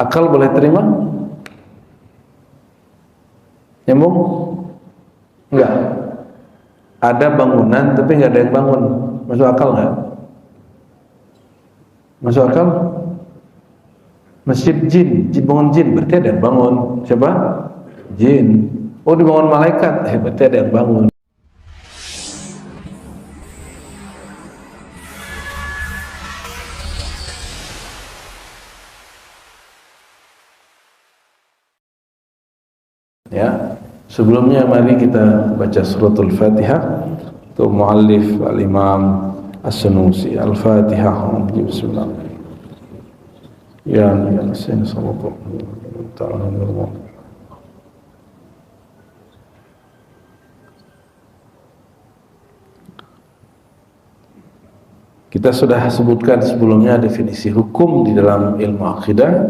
Akal boleh terima? Nyambung? Enggak. Ada bangunan tapi nggak ada yang bangun. Masuk akal nggak? Masuk akal? Masjid jin, bangun jin, berarti ada yang bangun. Siapa? Jin. Oh, dibangun malaikat, berarti ada yang bangun. Ya, sebelumnya mari kita baca suratul Fatihah. Untuk muallif al-Imam As-Sanusi. Al-Fatihah. Bismillah. Ya Yasin sallallahu ta'ala alaihi. Kita sudah sebutkan sebelumnya definisi hukum di dalam ilmu akidah.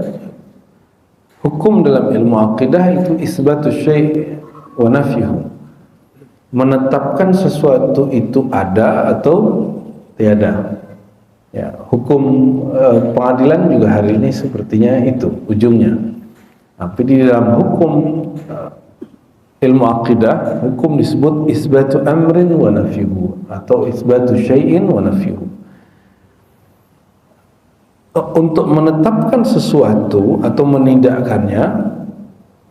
Hukum dalam ilmu akidah itu isbatus syai' wa nafyuhu. Menetapkan sesuatu itu ada atau tiada. Ya, hukum pengadilan juga hari ini sepertinya itu ujungnya. Tapi di dalam hukum ilmu akidah, hukum disebut isbatu amrin wa nafyuhu atau isbatu syai'in wa nafyuhu. Untuk menetapkan sesuatu atau menindakkannya,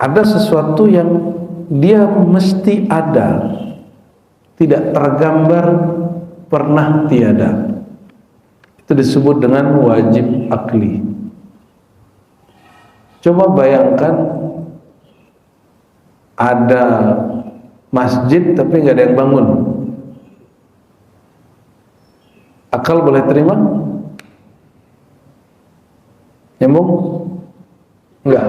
ada sesuatu yang dia mesti ada, tidak tergambar, pernah tiada. Itu disebut dengan wajib akli. Coba bayangkan ada masjid tapi nggak ada yang bangun. Akal boleh terima? Nyambung? Enggak.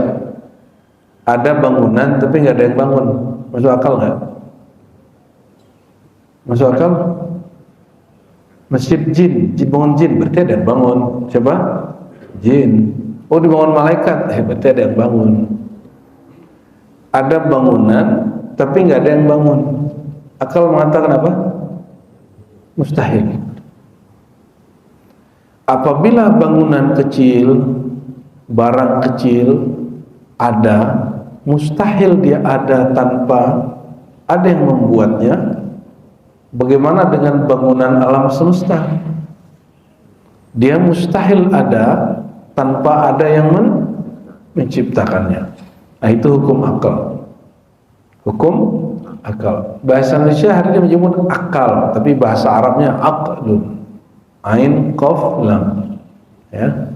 Ada bangunan tapi nggak ada yang bangun. Masuk akal nggak? Masuk akal? Masjid jin, bangun jin, berarti ada yang bangun. Siapa? Jin. Oh, dibangun malaikat, berarti ada yang bangun. Ada bangunan tapi nggak ada yang bangun. Akal mengatakan apa? Mustahil. Apabila bangunan kecil, barang kecil ada, mustahil dia ada tanpa ada yang membuatnya. Bagaimana dengan bangunan alam semesta? Dia mustahil ada tanpa ada yang menciptakannya. Nah, itu hukum akal. Hukum akal. Bahasa Indonesia hari ini menyebut akal, tapi bahasa Arabnya aqlun. Ain qaf lam. Ya.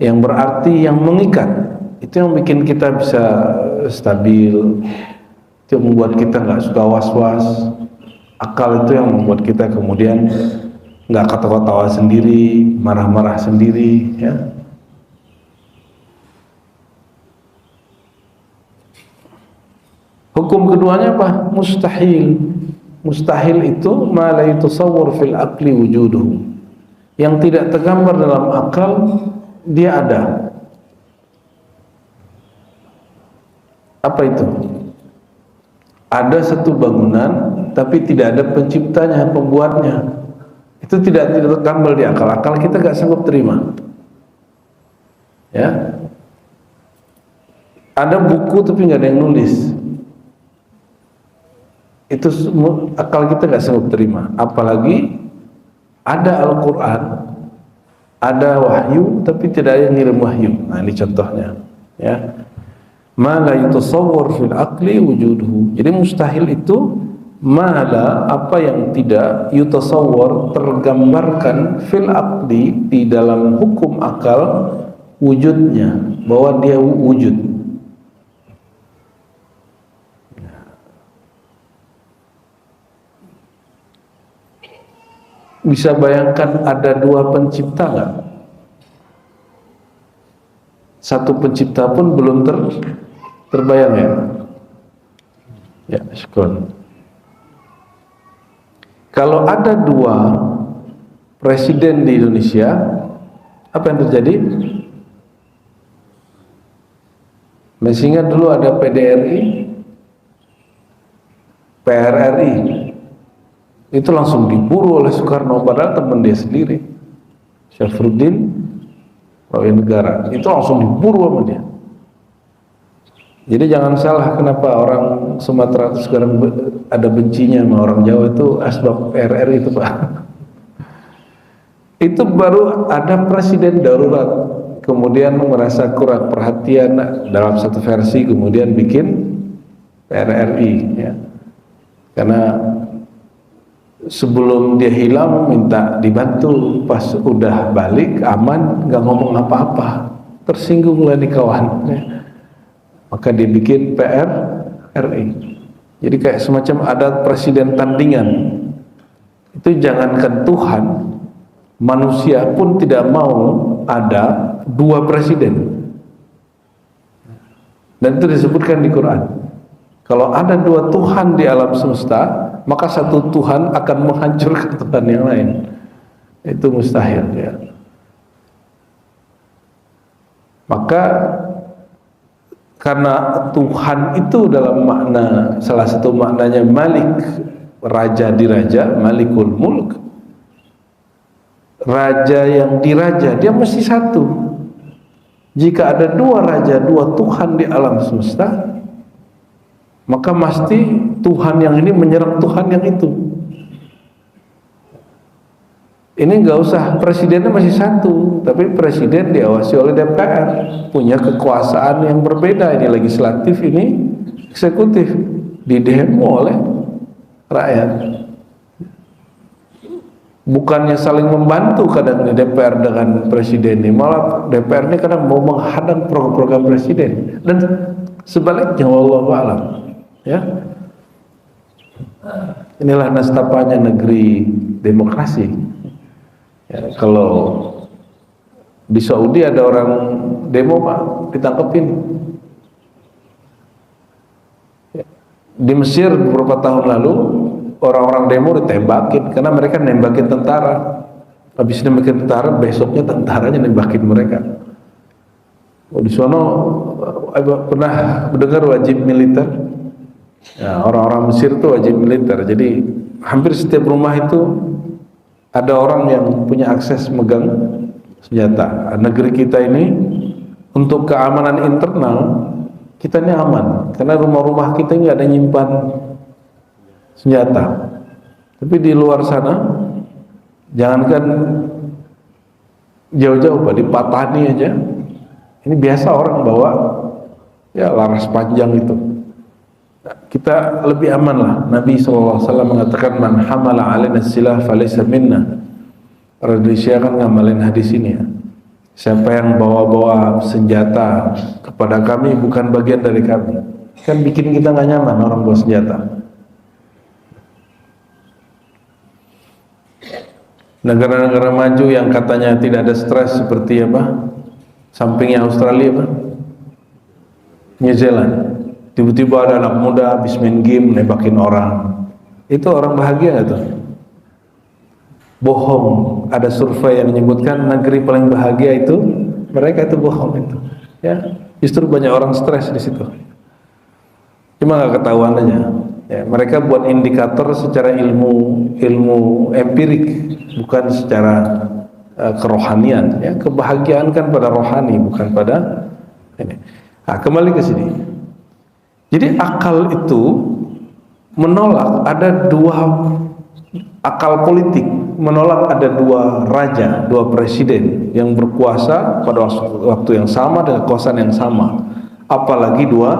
Yang berarti yang mengikat. Itu yang bikin kita bisa stabil. Itu yang membuat kita nggak suka was-was. Akal itu yang membuat kita kemudian nggak ketawa-tawa sendiri, marah-marah sendiri, ya. Hukum keduanya apa? Mustahil. Mustahil itu ma la yatasawwar fil aqli wujuduhu. Yang tidak tergambar dalam akal, dia ada. Apa itu? Ada satu bangunan tapi tidak ada penciptanya, pembuatnya. Itu tidak tergambar di akal. Akal kita gak sanggup terima. Ya. Ada buku tapi nggak ada yang nulis. Itu akal kita gak sanggup terima. Apalagi ada Al-Quran, ada wahyu tapi tidak ada yang ngirim wahyu. Nah, ini contohnya, ya. Ma la yatasawwar fil aqli wujuduhu. Jadi mustahil itu mala, apa yang tidak yutasawwar, tergambarkan, fil aqli, di dalam hukum akal, wujudnya, bahwa dia wujud. Bisa bayangkan ada dua pencipta nggak? Satu pencipta pun belum terbayang, ya. Ya, syukur. Kalau ada dua presiden di Indonesia, apa yang terjadi? Masih ingat dulu ada PDRI, PRRI. Itu langsung diburu oleh Soekarno, padahal teman dia sendiri, Syafruddin pegawai negara, itu langsung diburu sama dia. Jadi jangan salah kenapa orang Sumatera itu sekarang ada bencinya sama orang Jawa, itu asbab RR itu, Pak. Itu baru ada presiden darurat, kemudian merasa kurang perhatian dalam satu versi, kemudian bikin RRI, ya. Karena sebelum dia hilang minta dibantu, pas udah balik aman nggak ngomong apa-apa, tersinggunglah di kawan, ya. Maka dibikin PRRI. Jadi kayak semacam ada presiden tandingan. Itu jangankan Tuhan, manusia pun tidak mau ada dua presiden. Dan itu disebutkan di Quran. Kalau ada dua Tuhan di alam semesta, maka satu Tuhan akan menghancurkan Tuhan yang lain. Itu mustahil, ya. Maka karena Tuhan itu dalam makna, salah satu maknanya Malik, raja diraja, Malikul Mulk, raja yang diraja, dia mesti satu. Jika ada dua raja, dua Tuhan di alam semesta, maka mesti Tuhan yang ini menyerang Tuhan yang itu. Ini nggak usah presidennya masih satu, tapi presiden diawasi oleh DPR, punya kekuasaan yang berbeda. Ini legislatif, ini eksekutif, didemo oleh rakyat. Bukannya saling membantu kadang DPR dengan presiden ini, malah DPR ini kadang mau menghadang program-program presiden, dan sebaliknya, wallahu a'lam, ya. Inilah nastapanya negeri demokrasi. Ya, kalau di Saudi ada orang demo, Pak, ditangkepin. Ya. Di Mesir beberapa tahun lalu orang-orang demo ditembakin karena mereka nembakin tentara. Habis nembakin tentara, besoknya tentaranya nembakin mereka. Oh, di sana pernah mendengar wajib militer? Ya, orang-orang Mesir itu wajib militer. Jadi hampir setiap rumah itu ada orang yang punya akses megang senjata. Negeri kita ini untuk keamanan internal kita ini aman, karena rumah-rumah kita nggak ada nyimpan senjata. Tapi di luar sana, jangankan jauh-jauh, Pak, di Patani aja, ini biasa orang bawa ya laras panjang itu. Kita lebih aman lah. Nabi SAW mengatakan, man hamala alaina silah falaysa minna. Indonesia kan ngamalin hadis ini, ya. Siapa yang bawa-bawa senjata kepada kami bukan bagian dari kami. Kan bikin kita nggak nyaman orang bawa senjata. Negara-negara maju yang katanya tidak ada stres seperti apa? Sampingnya Australia, Pak, New Zealand. Tiba-tiba ada anak muda habis main game nembakin orang. Itu orang bahagia nggak tuh? Bohong. Ada survei yang menyebutkan negeri paling bahagia itu mereka, itu bohong itu. Ya, justru banyak orang stres di situ. Cuma nggak ketahuan aja. Ya, mereka buat indikator secara ilmu empirik, bukan secara kerohanian. Ya, kebahagiaan kan pada rohani, bukan pada ini. Nah, kembali ke sini. Jadi akal itu menolak ada dua, akal politik menolak ada dua raja, dua presiden yang berkuasa pada waktu yang sama dengan kekuasaan yang sama, apalagi dua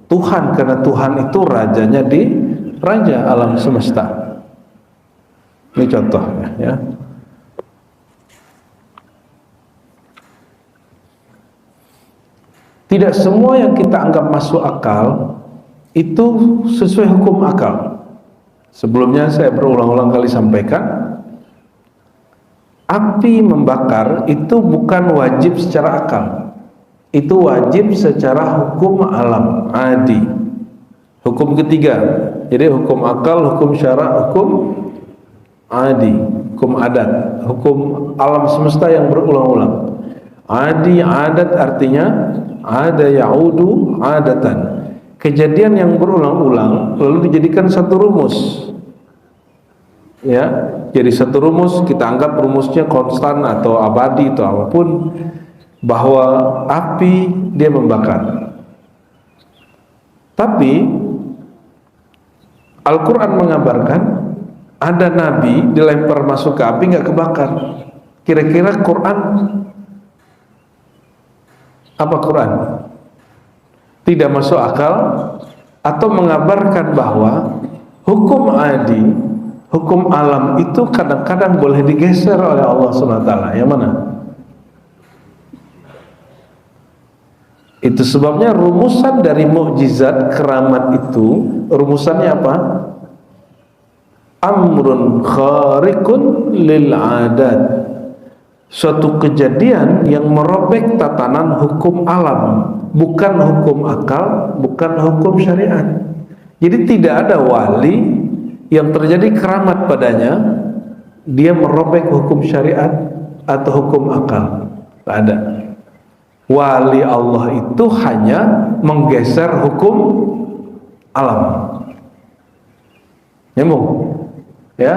Tuhan, karena Tuhan itu rajanya di raja alam semesta. Ini contohnya, ya. Tidak semua yang kita anggap masuk akal itu sesuai hukum akal. Sebelumnya saya berulang-ulang kali sampaikan, api membakar itu bukan wajib secara akal, itu wajib secara hukum alam, adi. Hukum ketiga, jadi hukum akal, hukum syara, hukum adi, hukum adat, hukum alam semesta yang berulang-ulang. Adi, adat artinya ada yaudu adatan, kejadian yang berulang-ulang lalu dijadikan satu rumus, ya. Jadi satu rumus kita anggap rumusnya konstan atau abadi atau apapun, bahwa api dia membakar. Tapi Al-Quran mengabarkan ada nabi dilempar masuk ke api nggak kebakar. Kira-kira Quran apa Quran? Tidak masuk akal, atau mengabarkan bahwa hukum adi, hukum alam itu kadang-kadang boleh digeser oleh Allah SWT. Yang mana? Itu sebabnya rumusan dari mukjizat keramat itu, rumusannya apa? Amrun khariqun lil adat. Suatu kejadian yang merobek tatanan hukum alam, bukan hukum akal, bukan hukum syariat. Jadi tidak ada wali yang terjadi keramat padanya dia merobek hukum syariat atau hukum akal. Tidak ada. Wali Allah itu hanya menggeser hukum alam. Nyambung? Ya?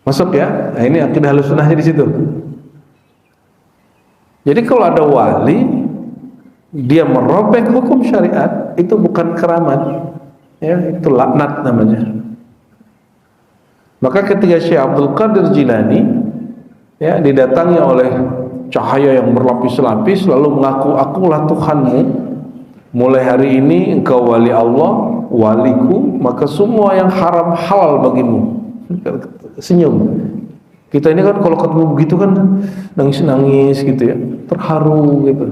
Masuk ya? Nah, ini akidah Ahlussunnahnya di situ. Jadi kalau ada wali dia merobek hukum syariat, itu bukan keramat. Ya, itu laknat namanya. Maka ketika Syekh Abdul Qadir Jilani ya didatangi oleh cahaya yang berlapis-lapis lalu mengaku, akulah Tuhanmu, mulai hari ini engkau wali Allah, waliku, maka semua yang haram halal bagimu. Senyum. Kita ini kan kalau ketemu begitu kan nangis-nangis gitu ya, terharu gitu.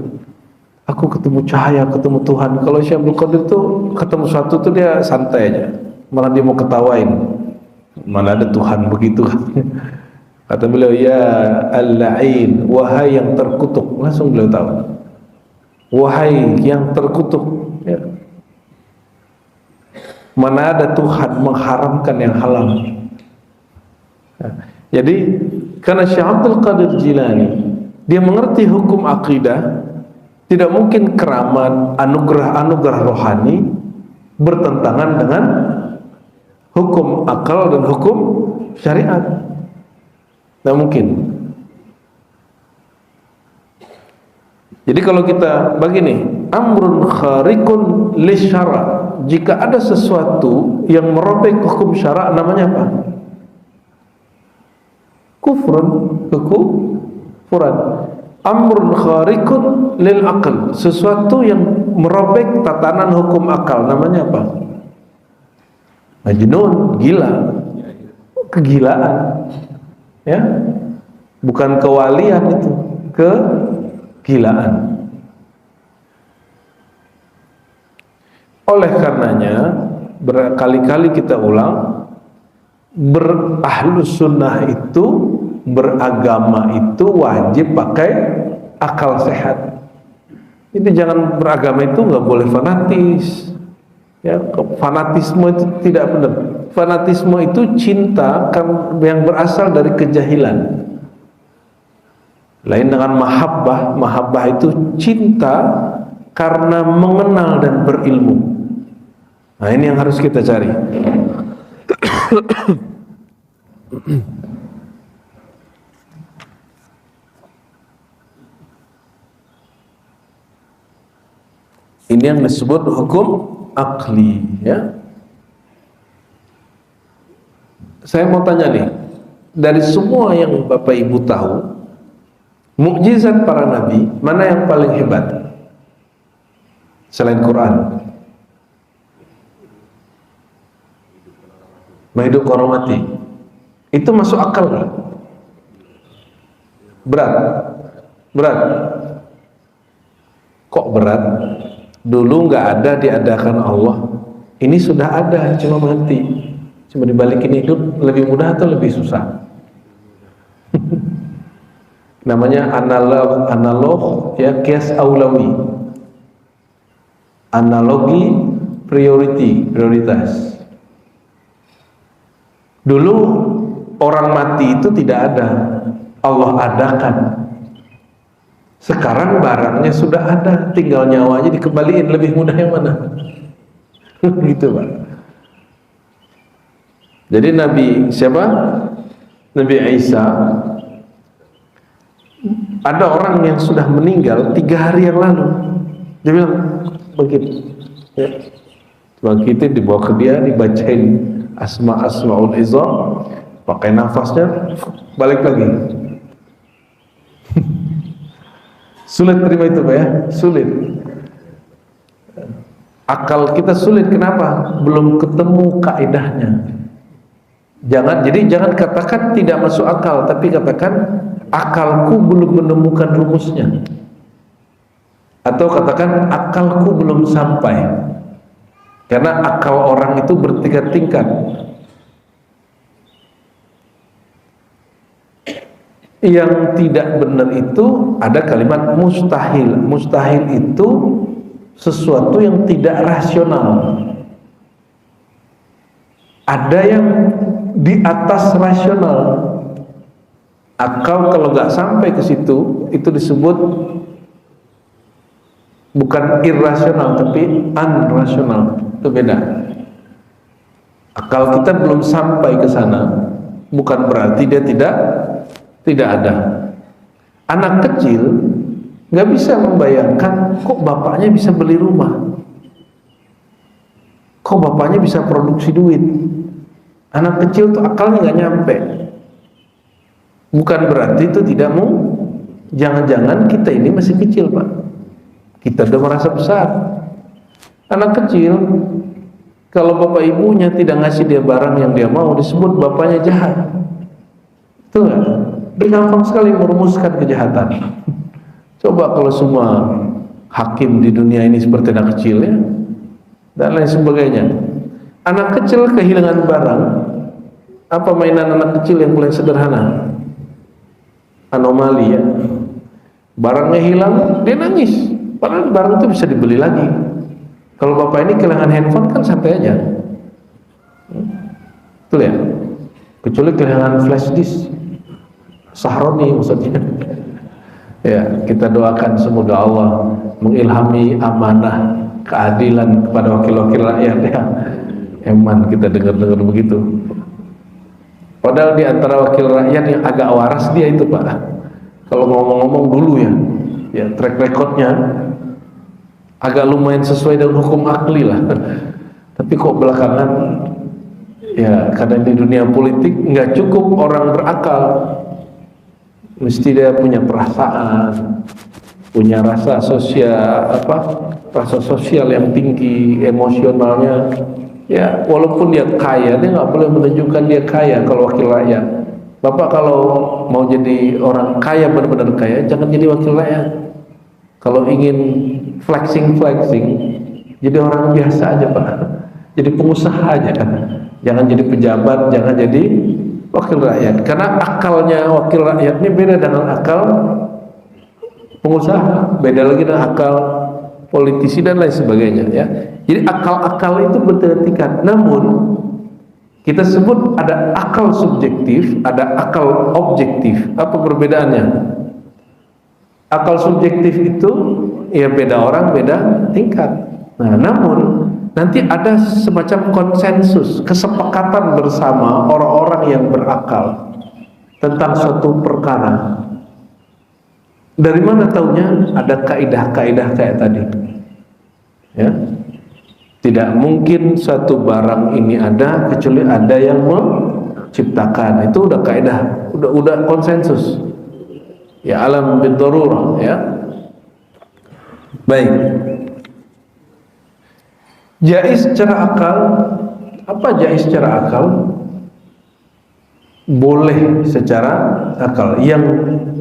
Aku ketemu cahaya, ketemu Tuhan. Kalau Syekh Abdul Qadir tuh ketemu sesuatu tuh dia santai aja, malah dia mau ketawain. Mana ada Tuhan begitu. Kata beliau, ya al-la'in, wahai yang terkutuk. Langsung beliau tahu, wahai yang terkutuk ya. Mana ada Tuhan mengharamkan yang halal. Jadi karena Syekh Abdul Qadir Jilani dia mengerti hukum akidah, tidak mungkin keramat, anugerah-anugerah rohani bertentangan dengan hukum akal dan hukum syariat. Tidak mungkin. Jadi kalau kita begini, amrun khariqun lisyara, jika ada sesuatu yang merobek hukum syara, namanya apa? Kufrun, kekufuran. Amrun khariqun lil aql, sesuatu yang merobek tatanan hukum akal, namanya apa? Majnun, gila, kegilaan. Ya, bukan kewalian itu, kegilaan. Oleh karenanya berkali-kali kita ulang, berahlus sunnah itu, beragama itu wajib pakai akal sehat. Jadi jangan beragama itu nggak boleh fanatis. Ya, fanatisme itu tidak benar. Fanatisme itu cinta yang berasal dari kejahilan. Lain dengan mahabbah. Mahabbah itu cinta karena mengenal dan berilmu. Nah, ini yang harus kita cari. Ini yang disebut hukum akli, ya. Saya mau tanya nih, dari semua yang Bapak Ibu tahu, mukjizat para nabi, mana yang paling hebat selain Quran? Menghidup orang mati. Itu masuk akal nggak? Berat? Berat? Kok berat? Dulu nggak ada, diadakan Allah. Ini sudah ada, cuma mati. Cuma dibalikin hidup, lebih mudah atau lebih susah? Namanya analog ya, kias aulawi. Analogi prioritas. Dulu orang mati itu tidak ada, Allah adakan. Sekarang barangnya sudah ada, tinggal nyawanya dikembaliin. Lebih mudah yang mana? Gitu Pak. Jadi Nabi siapa? Nabi Isa Ada orang yang sudah meninggal 3 hari yang lalu, dia bilang begitu, ya. Begitu dibawa ke dia, dibacain asmaul izam, pakai nafasnya, balik lagi. Sulit terima itu Pak ya, sulit. Akal kita sulit, kenapa? Belum ketemu kaidahnya. Jangan katakan tidak masuk akal, tapi katakan akalku belum menemukan rumusnya. Atau katakan akalku belum sampai. Karena akal orang itu bertingkat-tingkat. Yang tidak benar itu ada kalimat mustahil. Mustahil itu sesuatu yang tidak rasional. Ada yang di atas rasional. Akal kalau nggak sampai ke situ, itu disebut bukan irrasional tapi unrasional. Itu beda. Akal kita belum sampai ke sana, bukan berarti dia tidak ada. Anak kecil nggak bisa membayangkan kok bapaknya bisa beli rumah, kok bapaknya bisa produksi duit. Anak kecil tuh akalnya nggak nyampe. Bukan berarti itu tidak mau. Jangan-jangan kita ini masih kecil Pak, kita udah merasa besar. Anak kecil kalau bapak ibunya tidak ngasih dia barang yang dia mau, disebut bapaknya jahat. Itu nggak? Dia gampang sekali merumuskan kejahatan. Coba kalau semua hakim di dunia ini seperti anak kecil ya, dan lain sebagainya. Anak kecil kehilangan barang, apa mainan anak kecil yang paling sederhana? Anomali ya. Barangnya hilang, dia nangis. Padahal barang itu bisa dibeli lagi. Kalau bapak ini kehilangan handphone kan santai aja. Betul ya? Kecuali kehilangan flash disk. Sahroni maksudnya. Ya, kita doakan semoga Allah mengilhami amanah keadilan kepada wakil-wakil rakyat ya. Eman kita dengar-dengar begitu. Padahal di antara wakil rakyat yang agak waras dia itu Pak. Kalau ngomong-ngomong dulu ya track recordnya agak lumayan sesuai dengan hukum akli lah. Tapi kok belakangan ya karena di dunia politik nggak cukup orang berakal, mesti dia punya perasaan, punya rasa sosial yang tinggi, emosionalnya. Ya, walaupun dia kaya, dia nggak boleh menunjukkan dia kaya kalau wakil rakyat. Bapak kalau mau jadi orang kaya, benar-benar kaya, jangan jadi wakil rakyat. Kalau ingin flexing, jadi orang biasa aja Pak. Jadi pengusaha aja kan. Jangan jadi pejabat, jangan jadi wakil rakyat. Karena akalnya wakil rakyat ini beda dengan akal pengusaha, beda lagi dengan akal politisi dan lain sebagainya ya. Jadi akal-akal itu bertingkat. Namun kita sebut ada akal subjektif, ada akal objektif. Apa perbedaannya? Akal subjektif itu ya beda orang, beda tingkat. Nah, namun nanti ada semacam konsensus, kesepakatan bersama orang-orang yang berakal tentang suatu perkara. Dari mana taunya? Ada kaidah-kaidah kayak tadi. Ya. Tidak mungkin satu barang ini ada kecuali ada yang menciptakan. Itu udah kaidah, udah konsensus. Ya alam bid-darurah ya. Baik. Jaiz secara akal, apa jaiz secara akal? Boleh secara akal yang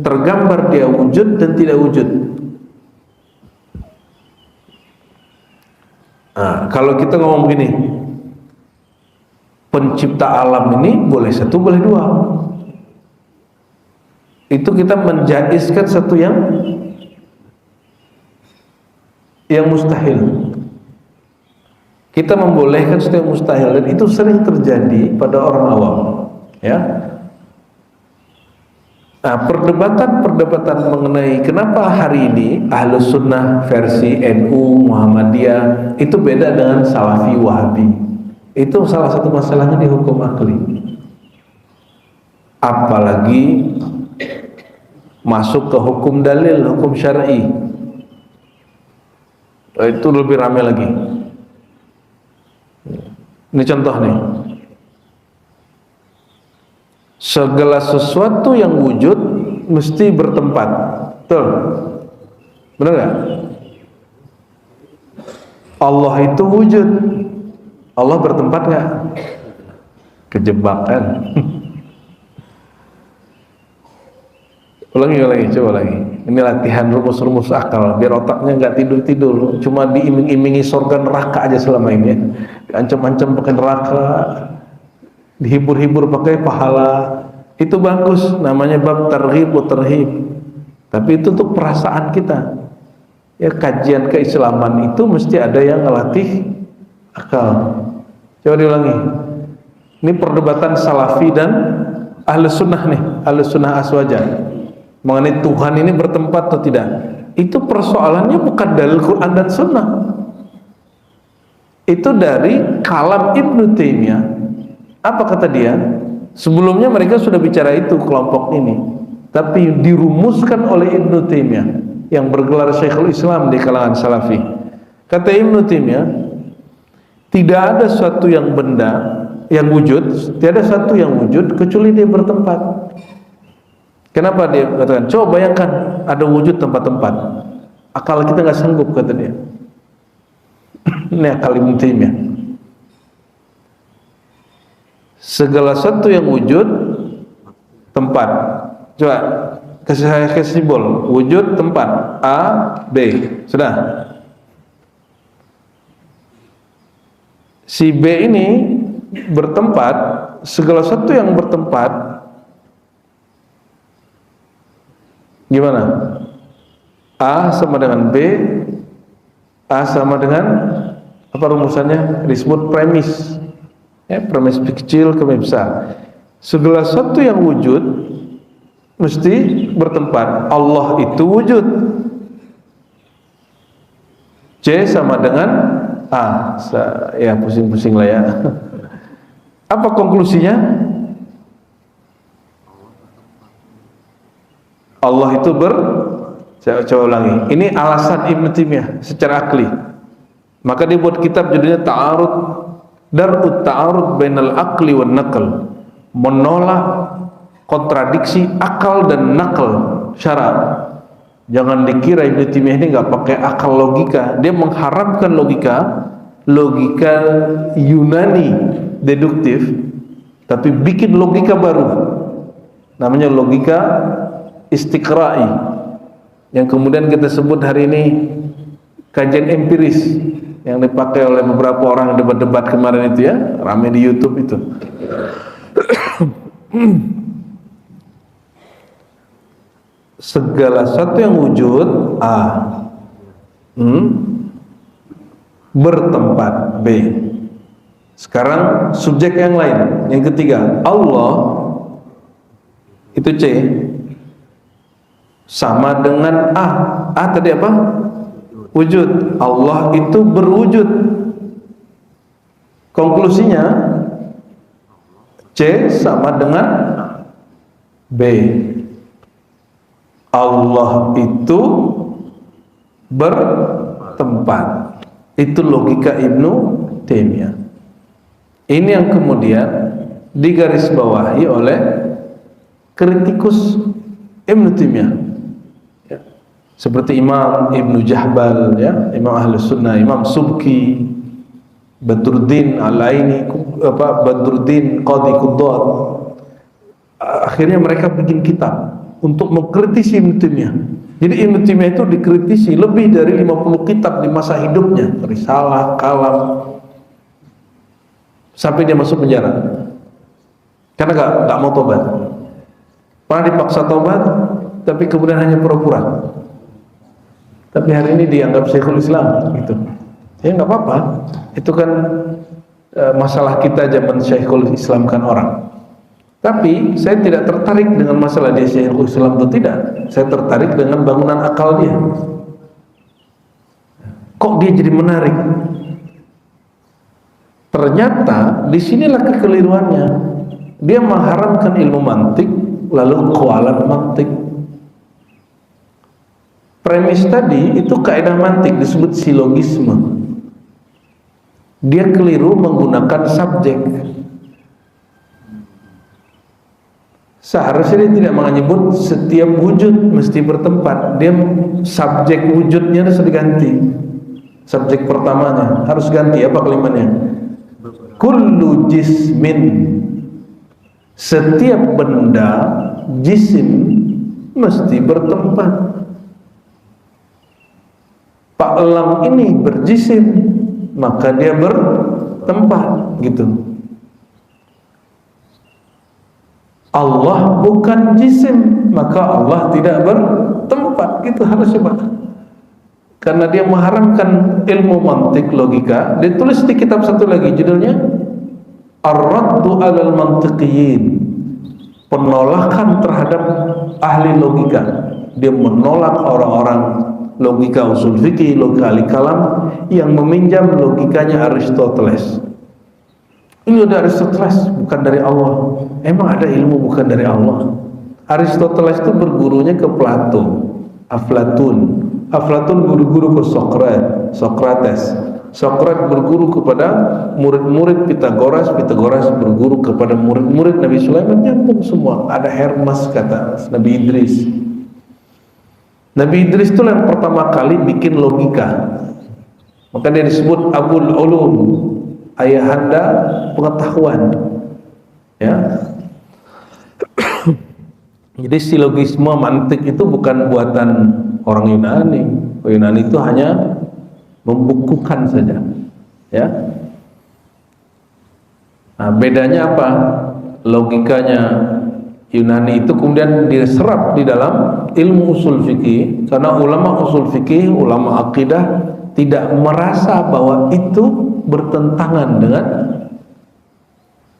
tergambar dia wujud dan tidak wujud. Nah, kalau kita ngomong begini, pencipta alam ini boleh satu, boleh dua. Itu kita menjaizkan satu yang mustahil. Kita membolehkan sesuatu yang mustahil, dan itu sering terjadi pada orang awam. Ya. Nah, perdebatan mengenai kenapa hari ini Ahlus Sunnah versi NU, Muhammadiyah itu beda dengan Salafi, Wahabi. Itu salah satu masalahnya di hukum akli. Apalagi masuk ke hukum dalil, hukum syar'i. Itu lebih ramai lagi. Ini contoh nih. Segala sesuatu yang wujud mesti bertempat. Betul? Benar nggak? Allah itu wujud. Allah bertempat nggak? Kejebakan. Ulangi, coba lagi. Ini latihan rumus-rumus akal, biar otaknya nggak tidur-tidur, cuma diiming-imingi surga neraka aja selama ini. Diancam-ancam pakai neraka, dihibur-hibur pakai pahala. Itu bagus, namanya bab targhib wa tarhib. Tapi itu untuk perasaan kita. Ya, kajian keislaman itu mesti ada yang ngelatih akal. Coba diulangi. Ini perdebatan salafi dan ahlus sunnah nih, ahlus sunnah aswaja. Mengenai Tuhan ini bertempat atau tidak. Itu persoalannya bukan dari Quran dan Sunnah. Itu dari kalam Ibnu Taimiyah. Apa kata dia? Sebelumnya mereka sudah bicara itu, kelompok ini, tapi dirumuskan oleh Ibnu Taimiyah yang bergelar Syekhul Islam di kalangan Salafi. Kata Ibnu Taimiyah, tidak ada suatu yang benda yang wujud, tidak ada satu yang wujud kecuali dia bertempat. Kenapa dia katakan? Coba bayangkan ada wujud tempat-tempat. Akal kita nggak sanggup, kata dia. Ini akal Ibnu Taimiyah. Segala sesuatu yang wujud tempat. Coba kasih saya simbol wujud tempat A, B. Sudah. Si B ini bertempat, segala sesuatu yang bertempat. Gimana? A sama dengan B, A sama dengan apa rumusannya? Disebut premis. Ya, premis kecil ke besar. Segala sesuatu yang wujud mesti bertempat. Allah itu wujud. C sama dengan A. Ya pusing-pusing lah ya. Apa konklusinya? Allah itu coba ulangi. Ini alasan Ibnu Taimiyah secara akli. Maka dia buat kitab judulnya Dar'ut Ta'arud Bainal Aqli wan Naql. Menolak kontradiksi akal dan nakal syara. Jangan dikira Ibnu Taimiyah ini nggak pakai akal logika. Dia mengharamkan logika Yunani deduktif, tapi bikin logika baru. Namanya logika istiqra'i, yang kemudian kita sebut hari ini kajian empiris, yang dipakai oleh beberapa orang debat-debat kemarin itu ya, ramai di YouTube itu. Segala sesuatu yang wujud A, bertempat B. Sekarang subjek yang lain, yang ketiga, Allah itu C sama dengan A. A tadi apa? Wujud. Allah itu berwujud. Konklusinya C sama dengan B. Allah itu bertempat. Itu logika Ibnu Taimiyah. Ini yang kemudian digarisbawahi oleh kritikus Ibnu Taimiyah. Seperti Imam Ibnu Jahbal, ya, Imam Ahlus Sunnah, Imam Subki, Badruddin Al-Aini, Badruddin Qadi Quddad. Akhirnya mereka bikin kitab untuk mengkritisi Ibnu Taimiyah. Jadi Ibnu Taimiyah itu dikritisi lebih dari 50 kitab di masa hidupnya, risalah, kalam, sampai dia masuk penjara karena nggak mau tobat. Pernah dipaksa tobat, tapi kemudian hanya pura-pura. Tapi hari ini dianggap Syekhul Islam, gitu. Ya nggak apa-apa. Itu kan masalah kita zaman Syekhul Islam kan orang. Tapi saya tidak tertarik dengan masalah dia Syekhul Islam atau tidak. Saya tertarik dengan bangunan akal dia. Kok dia jadi menarik? Ternyata disinilah kekeliruannya. Dia mengharamkan ilmu mantik, lalu kualat mantik. Premis tadi itu kaidah mantik disebut silogisme. Dia keliru menggunakan subjek. Seharusnya dia tidak menyebut setiap wujud mesti bertempat. Dia subjek wujudnya harus diganti. Subjek pertamanya harus ganti. Apa kalimatnya? Kullu jismin, setiap benda jisim mesti bertempat. Pak Elang ini berjisim, maka dia bertempat, gitu. Allah bukan jisim, maka Allah tidak bertempat, gitu harus coba. Karena dia mengharamkan ilmu mantik logika. Dia tulis di kitab satu lagi judulnya Ar-Raddu 'alal Mantiqiyin, penolakan terhadap ahli logika. Dia menolak orang-orang logika usul fikih, logika al-kalam yang meminjam logikanya Aristoteles. Ini udah Aristoteles, bukan dari Allah. Emang ada ilmu bukan dari Allah? Aristoteles itu bergurunya ke Plato, Aflatun. Aflatun berguru ke Sokrates. Sokrates berguru kepada murid-murid Pitagoras. Pitagoras berguru kepada murid-murid Nabi Sulaiman. Nyambung semua. Ada Hermes, kata Nabi Idris. Nabi Idris itu yang pertama kali bikin logika. Maka dia disebut Abul Ulum, ayahanda pengetahuan. Ya. Jadi silogisme mantik itu bukan buatan orang Yunani. Yunani itu hanya membukukan saja. Ya. Nah, bedanya apa? Logikanya Yunani itu kemudian diserap di dalam ilmu usul fikih, karena ulama usul fikih, ulama akidah tidak merasa bahwa itu bertentangan dengan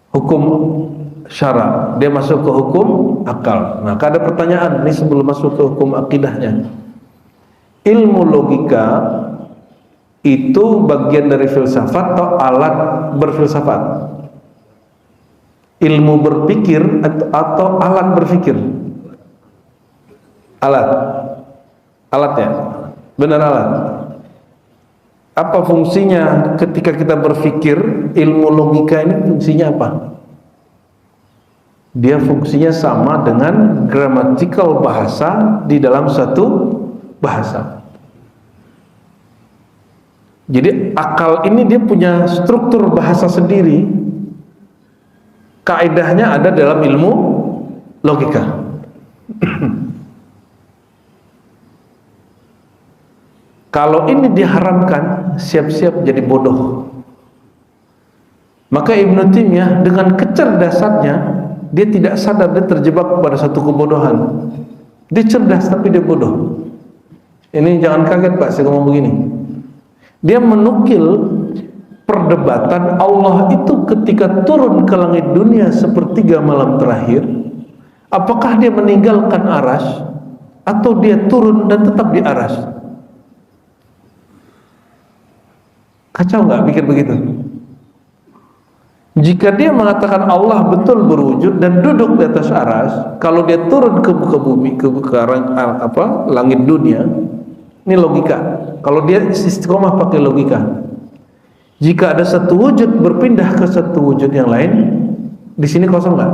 hukum syara. Dia masuk ke hukum akal. Maka ada pertanyaan ini sebelum masuk ke hukum akidahnya. Ilmu logika itu bagian dari filsafat atau alat berfilsafat? Ilmu berpikir atau alat berpikir? Alatnya benar alat. Apa fungsinya ketika kita berpikir? Ilmu logika ini fungsinya apa? Dia fungsinya sama dengan gramatikal bahasa di dalam satu bahasa. Jadi akal ini dia punya struktur bahasa sendiri. Kaidahnya ada dalam ilmu logika. Kalau ini diharamkan, siap-siap jadi bodoh. Maka Ibnu Taimiyah dengan kecerdasannya, dia tidak sadar dia terjebak pada satu kebodohan. Dia cerdas tapi dia bodoh. Ini jangan kaget Pak, saya ngomong begini. Dia menukil perdebatan Allah itu ketika turun ke langit dunia sepertiga malam terakhir, apakah dia meninggalkan arasy atau dia turun dan tetap di arasy? Kacau nggak pikir begitu? Jika dia mengatakan Allah betul berwujud dan duduk di atas arasy, kalau dia turun ke muka bumi, ke langit dunia, ini logika. Kalau dia istiqomah pakai logika, jika ada satu wujud berpindah ke satu wujud yang lain, di sini kosong nggak?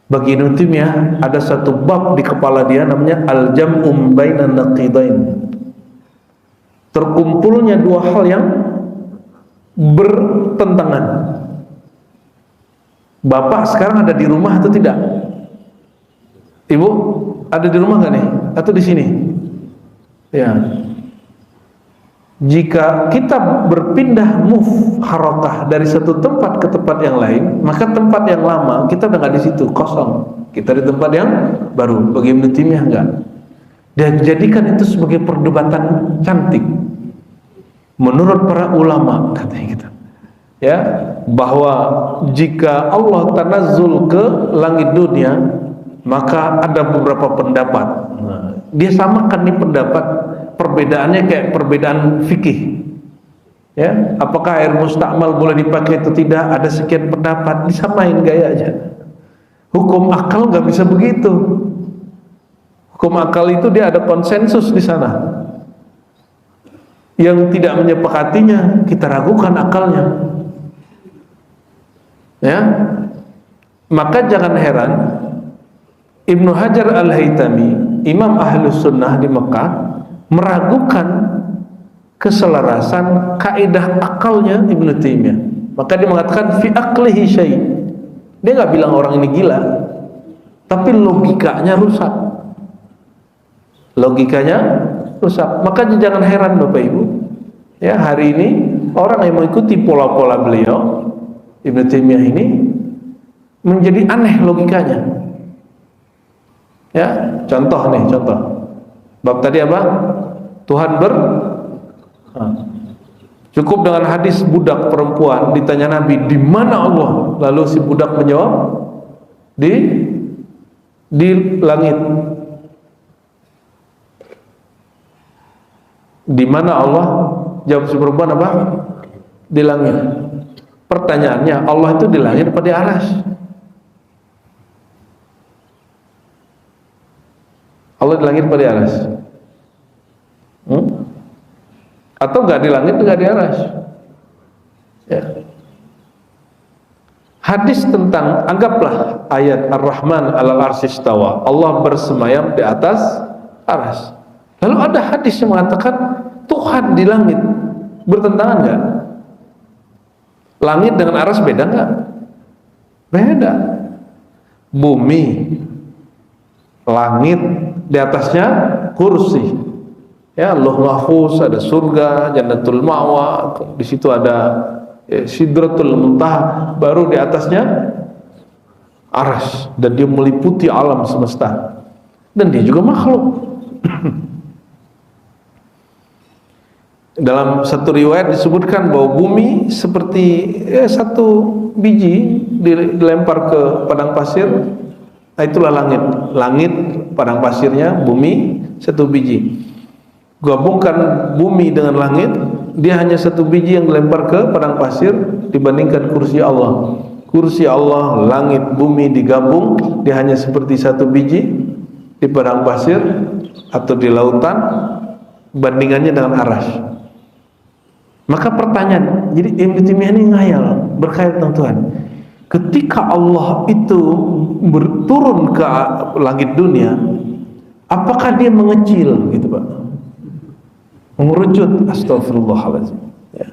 Bagi Ibnu Taimiyah ada satu bab di kepala dia namanya al-jam'u bainan naqidain. Terkumpulnya dua hal yang bertentangan. Bapak sekarang ada di rumah atau tidak? Ibu ada di rumah nggak nih? Atau di sini? Ya. Jika kita berpindah harakah dari satu tempat ke tempat yang lain, maka tempat yang lama kita udah nggak di situ, kosong. Kita di tempat yang baru. Bagi Ibnu Taimiyah enggak. Dan jadikan itu sebagai perdebatan cantik. Menurut para ulama katanya gitu. Ya, bahwa jika Allah tanazzul ke langit dunia, maka ada beberapa pendapat. Nah, dia samakan nih pendapat, perbedaannya kayak perbedaan fikih. Ya, apakah air mustakmal boleh dipakai atau tidak? Ada sekian pendapat, disamain gayanya. Hukum akal nggak bisa begitu. Hukum akal itu dia ada konsensus di sana. Yang tidak menyepakatinya kita ragukan akalnya. Ya, maka jangan heran Ibnu Hajar Al-Haytami, Imam Ahlus Sunnah di Mekah, meragukan keselarasan kaidah akalnya Ibnu Taimiyah. Maka dia mengatakan fi aqlihi syai'. Dia nggak bilang orang ini gila, tapi logikanya rusak. Logikanya rusak. Maka jangan heran Bapak Ibu, ya, hari ini orang yang mengikuti pola-pola beliau Ibnu Taimiyah ini menjadi aneh logikanya. Ya, contoh. Bab tadi apa? Tuhan cukup dengan hadis budak perempuan ditanya Nabi, di mana Allah? Lalu si budak menjawab, di langit. Di mana Allah? Jawab si perempuan apa? Di langit. Pertanyaannya, Allah itu di langit apa di aras? Allah di langit apa di aras? Atau enggak di langit, enggak di aras? Ya. Hadis tentang, anggaplah ayat Ar-Rahman 'alal arsy istawa, Allah bersemayam di atas aras. Lalu ada hadis yang mengatakan Tuhan di langit. Bertentangan enggak? Langit dengan aras beda enggak? Beda. Bumi, langit, di atasnya kursi. Ya, Lauhul Mahfuz, ada surga, Jannatul Ma'wa, di situ ada Sidratul Muntaha, baru di atasnya aras, dan dia meliputi alam semesta. Dan dia juga makhluk. Dalam satu riwayat disebutkan bahwa bumi seperti satu biji dilempar ke padang pasir. Nah, itulah langit. Langit padang pasirnya, bumi satu biji. Gabungkan bumi dengan langit, dia hanya satu biji yang dilempar ke padang pasir dibandingkan kursi Allah. Kursi Allah, langit, bumi digabung, dia hanya seperti satu biji di padang pasir atau di lautan, bandingannya dengan aras. Maka pertanyaan, jadi Ibnu Taimiyah ini ngayal, berkhayal tentang Tuhan. Ketika Allah itu berturun ke langit dunia, apakah dia mengecil gitu Pak? Mengerucut, astagfirullahaladzim. Ya.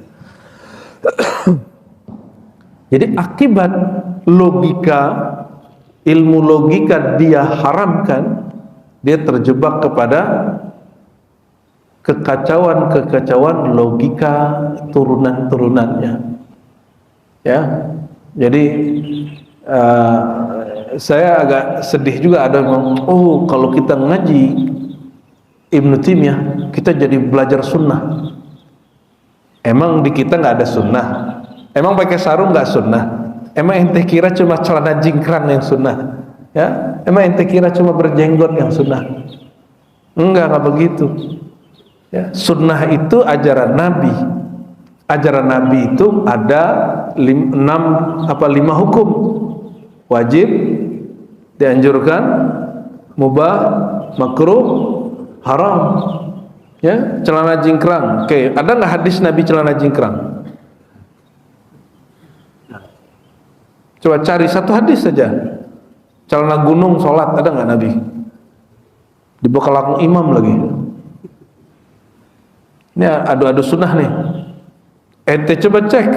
Jadi akibat logika, ilmu logika dia haramkan, dia terjebak kepada kekacauan logika turunan-turunannya. Ya, jadi saya agak sedih juga ada yang ngomong, oh kalau kita ngaji Ibnu Taimiyah kita jadi belajar sunnah. Emang di kita nggak ada sunnah? Emang pakai sarung nggak sunnah? Emang ente kira cuma celana jingkrang yang sunnah? Ya, emang ente kira cuma berjenggot yang sunnah? Enggak begitu. Ya, sunnah itu ajaran Nabi. Ajaran Nabi itu ada 5 hukum. Wajib, dianjurkan, mubah, makruh, haram. Ya, celana jingkrang. Oke, ada nggak hadis Nabi celana jingkrang? Coba cari satu hadis saja. Celana gunung sholat ada nggak Nabi? Di belakang imam lagi. Ini adu-adu sunnah nih. Ente coba cek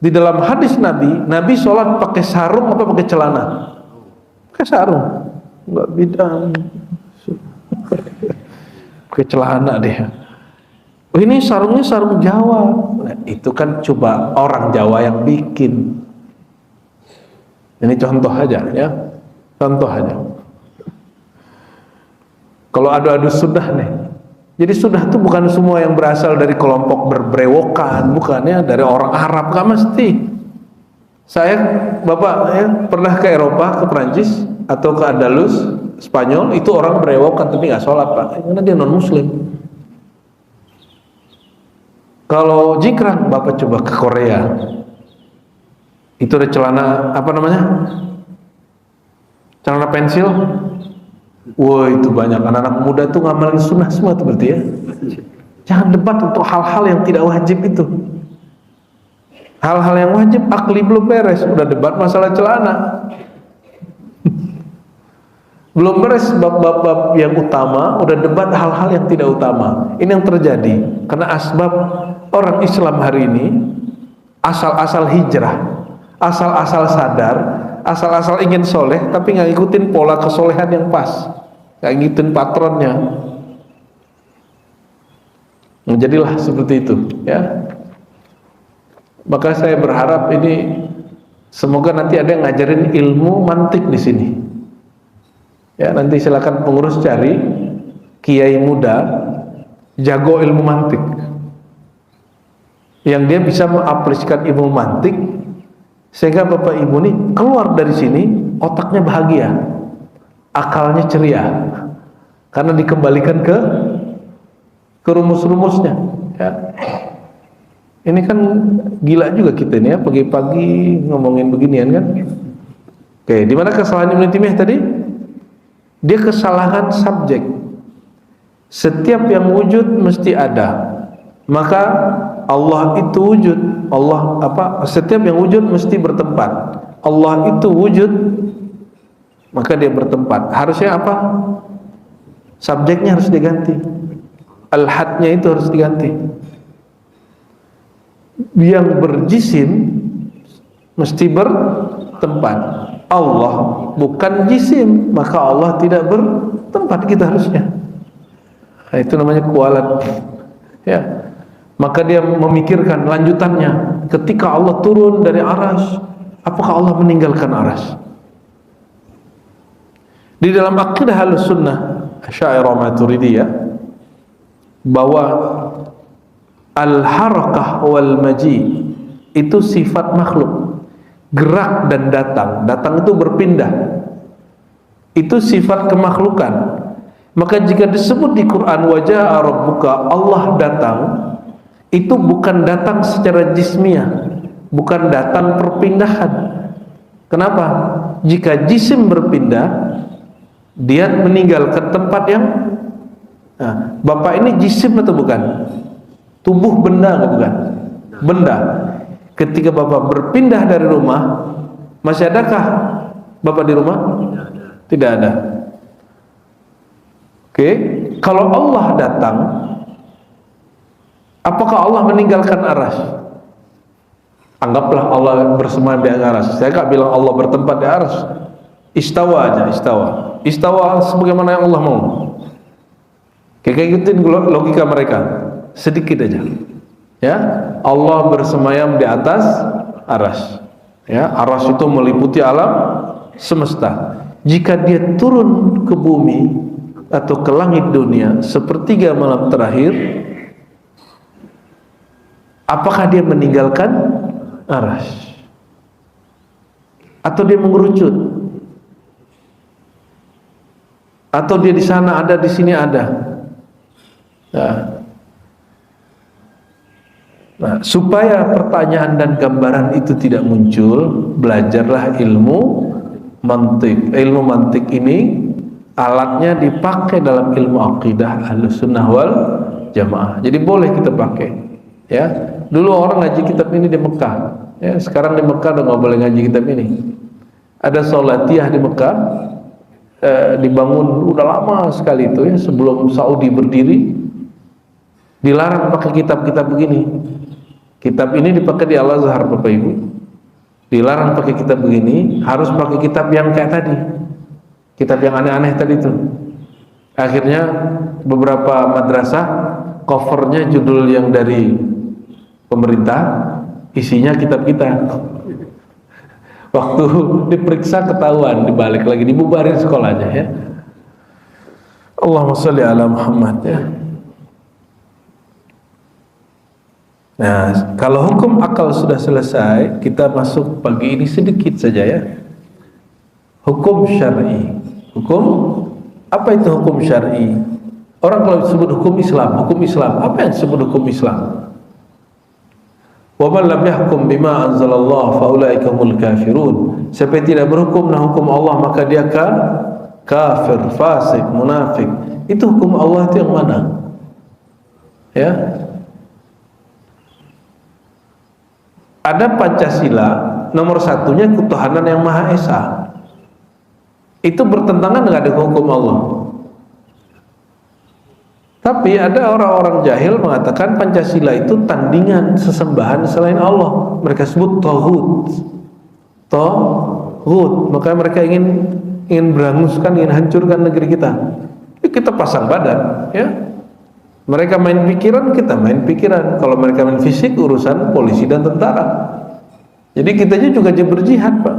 di dalam hadis Nabi sholat pakai sarung apa pakai celana? Pakai sarung. Enggak bidang. Pakai celana deh. Oh, ini sarungnya sarung Jawa. Nah, itu kan coba orang Jawa yang bikin. Ini contoh aja ya. Contoh aja. Kalau adu-adu sunnah nih. Jadi sunnah itu bukan semua yang berasal dari kelompok berbrewokan, bukannya dari orang Arab, nggak mesti. Saya, Bapak ya, pernah ke Eropa, ke Perancis atau ke Andalus, Spanyol, itu orang berewokan tapi nggak sholat Pak, karena dia non Muslim. Kalau jingkrang, Bapak coba ke Korea, itu ada celana apa namanya? Celana pensil, Wah, itu banyak anak-anak muda tuh ngamalin sunnah semua tuh berarti ya. Jangan debat untuk hal-hal yang tidak wajib itu. Hal-hal yang wajib akli belum beres, udah debat masalah celana. Belum beres bab-bab yang utama, udah debat hal-hal yang tidak utama. Ini yang terjadi karena asbab orang Islam hari ini asal-asal hijrah, asal-asal sadar, asal-asal ingin soleh, tapi nggak ngikutin pola kesolehan yang pas, nggak ngikutin patronnya. Jadilah seperti itu, ya. Maka saya berharap ini semoga nanti ada yang ngajarin ilmu mantik di sini. Ya, nanti silakan pengurus cari kiai muda jago ilmu mantik, yang dia bisa mengaplikasikan ilmu mantik sehingga bapak ibu ini keluar dari sini otaknya bahagia, akalnya ceria, karena dikembalikan ke rumus-rumusnya. Ya. Ini kan gila juga kita ini ya, pagi-pagi ngomongin beginian kan. Oke, di mana kesalahan Ibnu Taimiyah tadi? Dia kesalahan subjek. Setiap yang wujud mesti ada. Maka Allah itu wujud. Allah apa? Setiap yang wujud mesti bertempat. Allah itu wujud, maka dia bertempat. Harusnya apa? Subjeknya harus diganti. Al-hadnya itu harus diganti. Yang berjisim mesti bertempat. Allah bukan jisim, maka Allah tidak bertempat, kita harusnya. Nah, itu namanya kualat. Ya. Maka dia memikirkan lanjutannya. Ketika Allah turun dari aras, apakah Allah meninggalkan aras? Di dalam akidah Ahlussunnah Asy'ariyah Maturidiyah bahwa al-harakah wal maji itu sifat makhluk. Gerak dan datang. Datang itu berpindah. Itu sifat kemakhlukan. Maka jika disebut di Quran wajah rabbuka, Allah datang, itu bukan datang secara jismiyah, bukan datang perpindahan. Kenapa? Jika jisim berpindah, dia meninggalkan tempat yang Bapak ini jisim atau bukan? Tubuh benda atau bukan? Benda. Ketika Bapak berpindah dari rumah, masih adakah Bapak di rumah? Tidak ada. Oke, kalau Allah datang, apakah Allah meninggalkan aras? Anggaplah Allah bersemayam di aras. Saya nggak bilang Allah bertempat di aras. Istawa aja, istawa. Istawa sebagaimana yang Allah mau. Kayak ikutin logika mereka. Sedikit aja. Ya, Allah bersemayam di atas aras. Ya, aras itu meliputi alam semesta. Jika dia turun ke bumi atau ke langit dunia sepertiga malam terakhir, apakah dia meninggalkan aras? Atau dia mengerucut? Atau dia di sana ada, di sini ada? Nah, supaya pertanyaan dan gambaran itu tidak muncul, belajarlah ilmu mantik. Ilmu mantik ini alatnya dipakai dalam ilmu akidah Ahlussunnah wal Jamaah. Jadi boleh kita pakai. Ya, dulu orang ngaji kitab ini di Mekah. Ya, sekarang di Mekah udah nggak boleh ngaji kitab ini. Ada Salatiyah di Mekah, dibangun udah lama sekali itu ya, sebelum Saudi berdiri. Dilarang pakai kitab-kitab begini. Kitab ini dipakai di Al-Azhar, Bapak Ibu. Dilarang pakai kitab begini, harus pakai kitab yang kayak tadi. Kitab yang aneh-aneh tadi itu. Akhirnya beberapa madrasah covernya judul yang dari pemerintah, isinya kitab kita. Waktu diperiksa ketahuan, dibalik lagi, dibubarin sekolahnya ya. Allahumma sholli ala Muhammad ya. Nah, kalau hukum akal sudah selesai, kita masuk pagi ini sedikit saja ya. Hukum syar'i. Hukum apa itu hukum syar'i? Orang kalau disebut hukum Islam, apa yang disebut hukum Islam? Wa man lam yahkum bima anzalallah fa ulaika humul kafirun. Siapa yang tidak berhukum dengan hukum Allah, maka dia kafir, fasik, munafik. Itu hukum Allah itu yang mana? Ya. Ada Pancasila, nomor satunya ketuhanan yang Maha Esa. Itu bertentangan dengan hukum Allah. Tapi ada orang-orang jahil mengatakan Pancasila itu tandingan sesembahan selain Allah. Mereka sebut tauhid. Tauhid. Maka mereka ingin beranguskan, ingin hancurkan negeri kita. Kita pasang badan, ya. Mereka main pikiran, kita main pikiran. Kalau mereka main fisik, urusan polisi dan tentara. Jadi kita juga berjihad, Pak.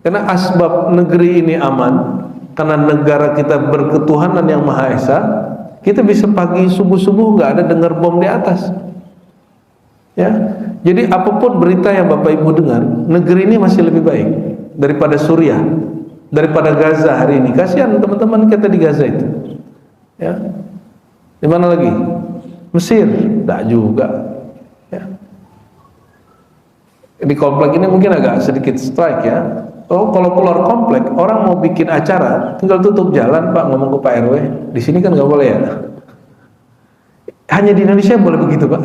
Karena asbab negeri ini aman, karena negara kita berketuhanan yang Maha Esa. Kita bisa pagi subuh-subuh nggak ada dengar bom di atas, ya. Jadi apapun berita yang Bapak Ibu dengar, negeri ini masih lebih baik daripada Suriah, daripada Gaza hari ini. Kasihan teman-teman kita di Gaza itu, ya. Di mana lagi? Mesir, tak juga, ya. Di komplek ini mungkin agak sedikit strike, ya. Oh, kalau keluar komplek, orang mau bikin acara, tinggal tutup jalan, Pak, ngomong ke Pak RW. Di sini kan nggak boleh, ya. Hanya di Indonesia boleh begitu, Pak.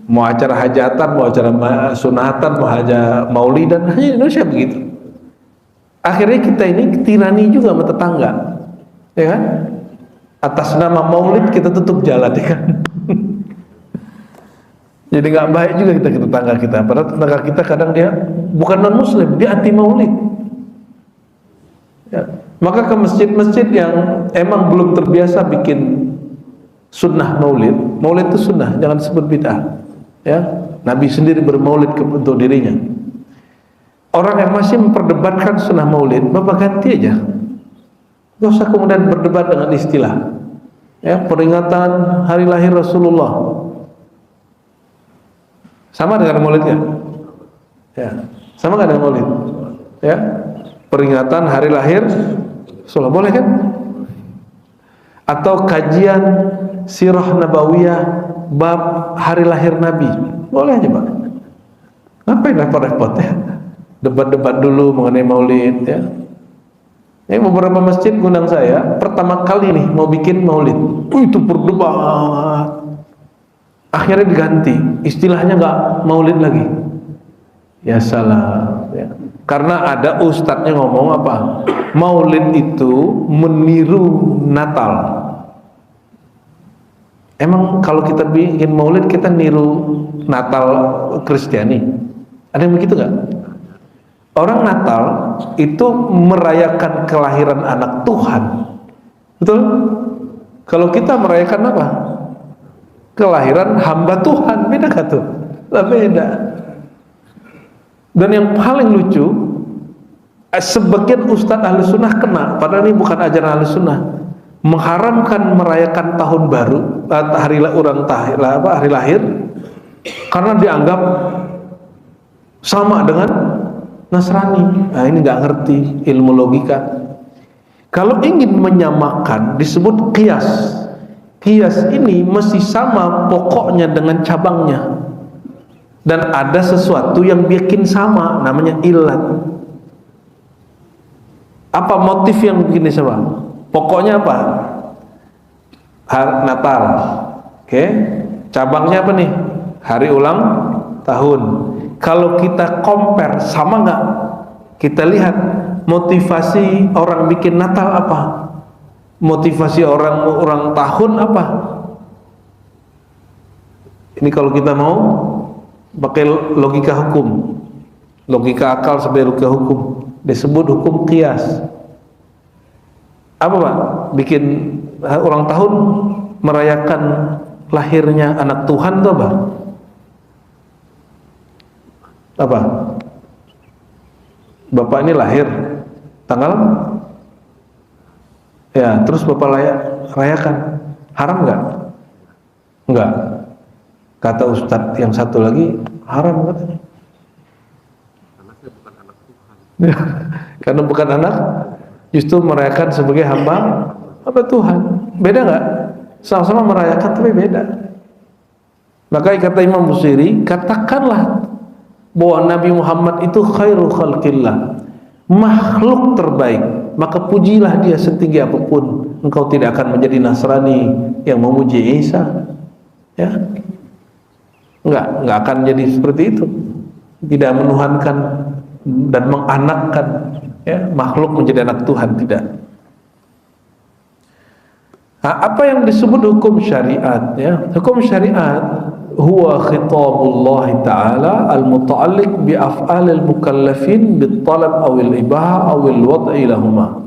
Mau acara hajatan, mau acara sunatan, mau acara maulidan, hanya di Indonesia begitu. Akhirnya kita ini tirani juga sama tetangga, ya kan? Atas nama maulid kita tutup jalan, ya kan? Jadi nggak baik juga kita ke tetangga kita. Padahal tetangga kita kadang dia bukan non muslim, dia anti maulid, ya. Maka ke masjid-masjid yang emang belum terbiasa bikin sunnah maulid, maulid itu sunnah, jangan disebut bid'ah, ya. Nabi sendiri bermaulid untuk dirinya. Orang yang masih memperdebatkan sunnah maulid, Bapak ganti aja, nggak usah kemudian berdebat dengan istilah, ya. Peringatan hari lahir Rasulullah sama dengan maulidnya, ya. Sama nggak dengan maulid, ya? Peringatan hari lahir Rasulullah, boleh kan? Atau kajian sirah nabawiyah bab hari lahir Nabi, boleh aja, Pak. Ngapain repot-repot, ya? Debat-debat dulu mengenai maulid, ya. Ini beberapa masjid ngundang saya, pertama kali nih mau bikin maulid, itu berdebat. Akhirnya diganti, istilahnya nggak maulid lagi. Ya salah, ya. Karena ada ustadznya ngomong apa? Maulid itu meniru Natal. Emang kalau kita bikin maulid kita niru Natal Kristiani? Ada yang begitu nggak? Orang Natal itu merayakan kelahiran anak Tuhan, betul? Kalau kita merayakan apa? Kelahiran hamba Tuhan, beda gak tuh? Lah beda. Dan yang paling lucu, sebagian ustadz ahli sunnah kena, padahal ini bukan ajaran ahli sunnah, mengharamkan merayakan tahun baru, hari lahir, karena dianggap sama dengan Nasrani. Nah, ini nggak ngerti ilmu logika. Kalau ingin menyamakan disebut qiyas. Qiyas ini mesti sama pokoknya dengan cabangnya, dan ada sesuatu yang bikin sama, namanya ilat. Apa motif yang bikin sama? Pokoknya apa? Natal, oke. Cabangnya apa nih? Hari ulang tahun. Kalau kita compare, sama nggak? Kita lihat motivasi orang bikin Natal apa? Motivasi orang tahun apa? Ini kalau kita mau pakai logika hukum, logika akal sebagai logika hukum, disebut hukum qiyas. Apa, Pak? Bikin ulang tahun merayakan lahirnya anak Tuhan tuh apa? Apa? Bapak ini lahir tanggal, ya, terus Bapak rayakan, haram nggak? Enggak. Kata Ustadz yang satu lagi, haram katanya. Anaknya bukan anak Tuhan. Karena bukan anak, justru merayakan sebagai hamba Tuhan. Beda nggak? Sama-sama merayakan tapi beda. Maka kata Imam Busiri, katakanlah bahwa Nabi Muhammad itu khairu khalqillah, makhluk terbaik, maka pujilah dia setinggi apapun. Engkau tidak akan menjadi Nasrani yang memuji Isa, ya, enggak akan jadi seperti itu. Tidak menuhankan dan menganakkan, ya, makhluk menjadi anak Tuhan, tidak. Nah, apa yang disebut hukum syariat, ya? Hukum syariat huwa khitabullah ta'ala al-muta'alliq bi af'alil mukallafin bit talab aw al-ibaha aw al-wad'i lahumā.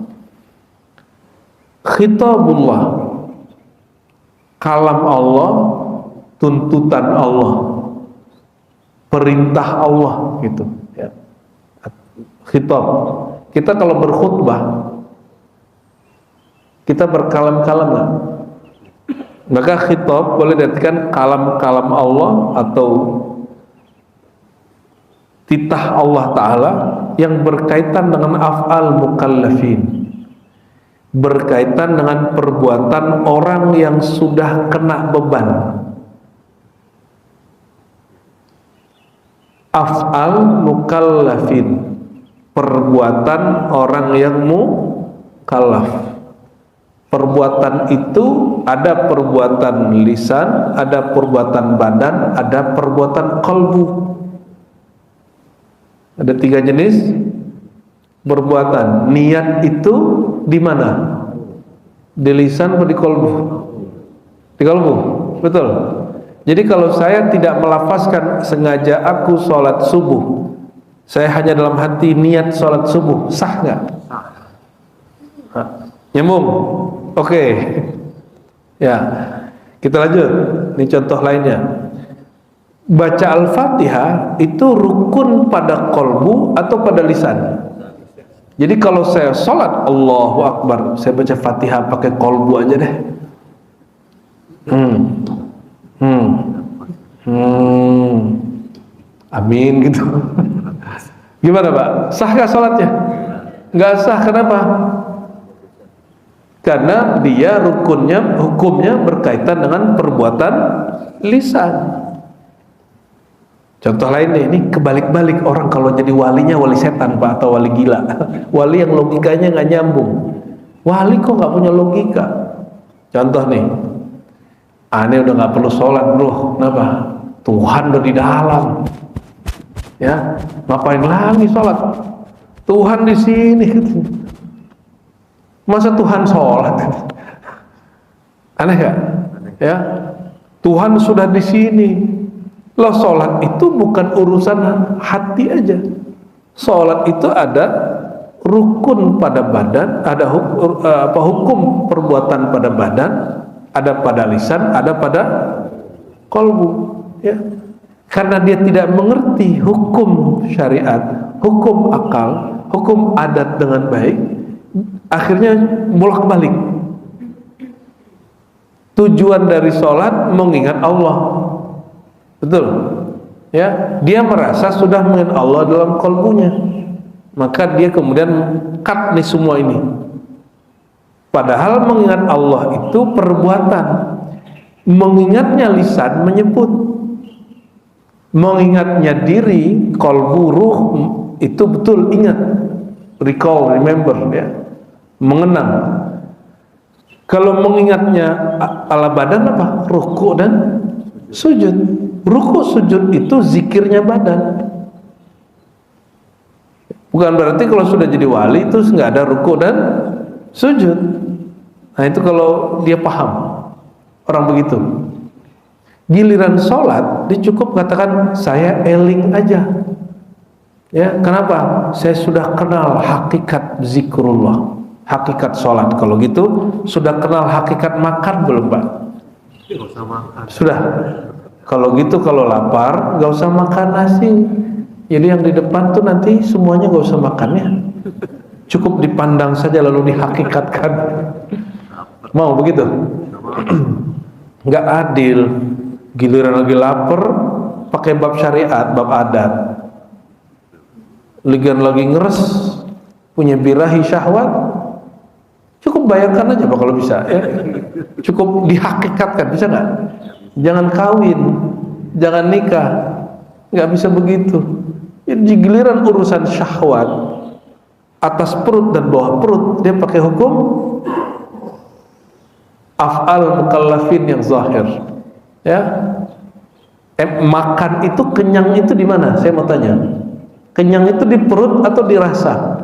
Khitabullah, kalam Allah, tuntutan Allah, perintah Allah, gitu, ya. Khitab. Kita kalau berkhutbah, kita berkalam-kalam lah. Maka khitab boleh diartikan kalam-kalam Allah atau titah Allah Ta'ala yang berkaitan dengan af'al mukallafin, berkaitan dengan perbuatan orang yang sudah kena beban. Af'al mukallafin, perbuatan orang yang mukallaf. Perbuatan itu ada perbuatan lisan, ada perbuatan badan, ada perbuatan kalbu. Ada 3 jenis perbuatan. Niat itu di mana? Di lisan atau di kalbu? Di kalbu, betul. Jadi kalau saya tidak melafazkan sengaja aku sholat subuh, saya hanya dalam hati niat sholat subuh, sah nggak? Nyambung? Oke. Ya, kita lanjut. Ini contoh lainnya. Baca Al-Fatihah itu rukun pada kolbu atau pada lisan? Jadi kalau saya sholat Allahu Akbar, saya baca Fatihah pakai kolbu aja deh. Amin gitu. Gimana Pak? Sah gak sholatnya? Nggak sah, kenapa? Karena dia hukumnya berkaitan dengan perbuatan lisan. Contoh lainnya, ini kebalik-balik orang kalau jadi walinya wali setan Pak, atau wali gila. Wali yang logikanya nggak nyambung. Wali kok nggak punya logika? Contoh nih, aneh udah nggak perlu sholat bro, kenapa? Tuhan udah di dalam, ya, ngapain lagi sholat? Tuhan di sini. Masa Tuhan sholat? Aneh gak? Ya, Tuhan sudah di sini. Loh, sholat itu bukan urusan hati aja. Sholat itu ada rukun pada badan, ada hukum perbuatan pada badan, ada pada lisan, ada pada kalbu. Ya, karena dia tidak mengerti hukum syariat, hukum akal, hukum adat dengan baik, akhirnya bolak-balik. Tujuan dari sholat mengingat Allah, betul? Ya, dia merasa sudah mengingat Allah dalam kalbunya, maka dia kemudian cut nih semua ini. Padahal mengingat Allah itu perbuatan, mengingatnya lisan menyebut, mengingatnya diri, kalbu, ruh itu betul ingat, recall, remember, ya, mengenang. Kalau mengingatnya ala badan apa? Ruku dan sujud. Ruku sujud itu zikirnya badan. Bukan berarti kalau sudah jadi wali itu nggak ada ruku dan sujud. Nah itu kalau dia paham orang begitu. Giliran sholat, dia cukup katakan saya eling aja. Ya, kenapa? Saya sudah kenal hakikat zikrullah, hakikat sholat. Kalau gitu, sudah kenal hakikat makan belum Pak? Sudah. Kalau gitu, kalau lapar, gak usah makan nasi. Jadi yang di depan tuh nanti semuanya gak usah makannya. Cukup dipandang saja lalu dihakikatkan. Mau begitu? Gak adil. Giliran lagi lapar, pakai bab syariat, bab adat. Giliran lagi ngeres, punya birahi syahwat, cukup bayangkan aja Pak kalau bisa, ya. Cukup dihakikatkan, bisa nggak? Jangan kawin, jangan nikah, nggak bisa begitu. Jadi giliran urusan syahwat, atas perut dan bawah perut, dia pakai hukum af'al mukallafin yang zahir. Ya, makan itu, kenyang itu di mana? Saya mau tanya. Kenyang itu di perut atau di rasa?